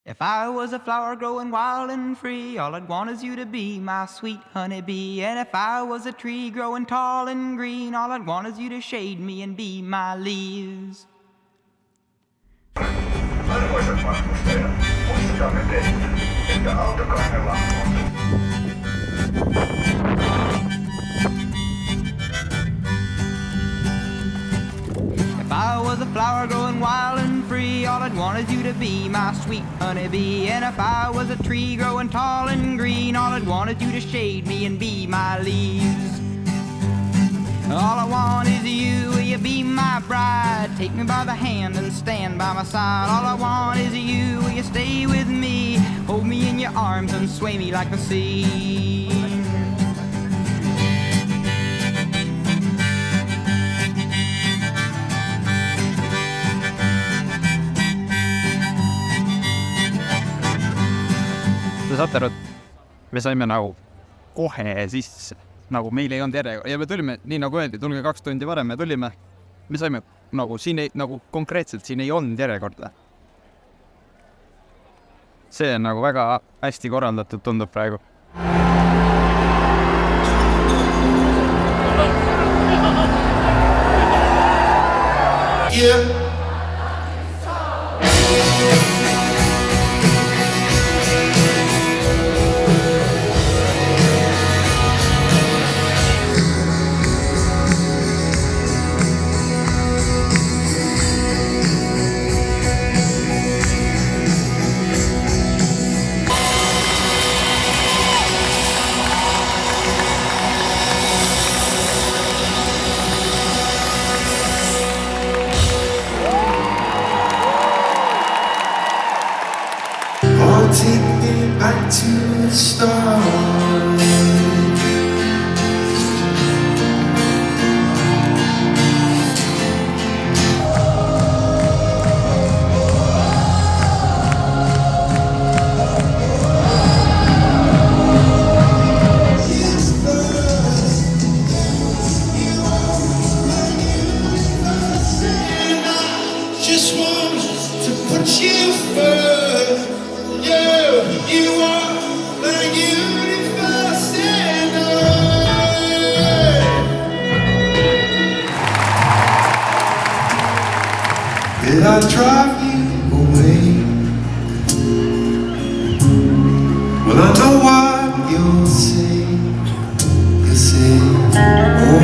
If I was a flower growing wild and free, all I'd want is you to be my sweet honeybee. And if I was a tree growing tall and green, all I'd want is you to shade me and be my leaves. Arvoisat matkustajat, muistakaamme teistä, että autokahdella on. If I was a flower growing wild and free, all I'd want is you to be my sweet honeybee. And if I was a tree growing tall and green, all I'd want is you to shade me and be my leaves. All I want is you, will you be my bride? Take me by the hand and stand by my side. All I want is you, will you stay with me? Hold me in your arms and sway me like the sea. Te saate aru, et me saime nagu kohe sisse, nagu meil ei olnud järjega ja me tulime, nii nagu öeldi, tulge 2 tundi varem, me tulime, me saime nagu siin ei, nagu konkreetselt siin ei olnud järjekorda. See on nagu väga hästi korraldatud tundub praegu. Yeah. Take me back to the start. Just want to put you first. You are the universe and did I drive you away? Well, I know what you'll say. You'll say, oh,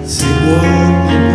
say what you know.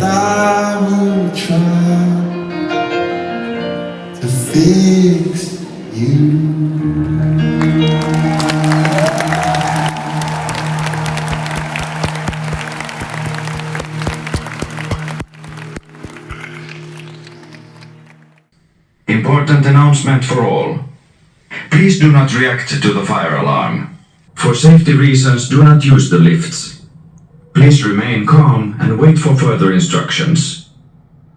I will try to fix you. Important announcement for all. Please do not react to the fire alarm. For safety reasons, do not use the lifts. Please remain calm and wait for further instructions.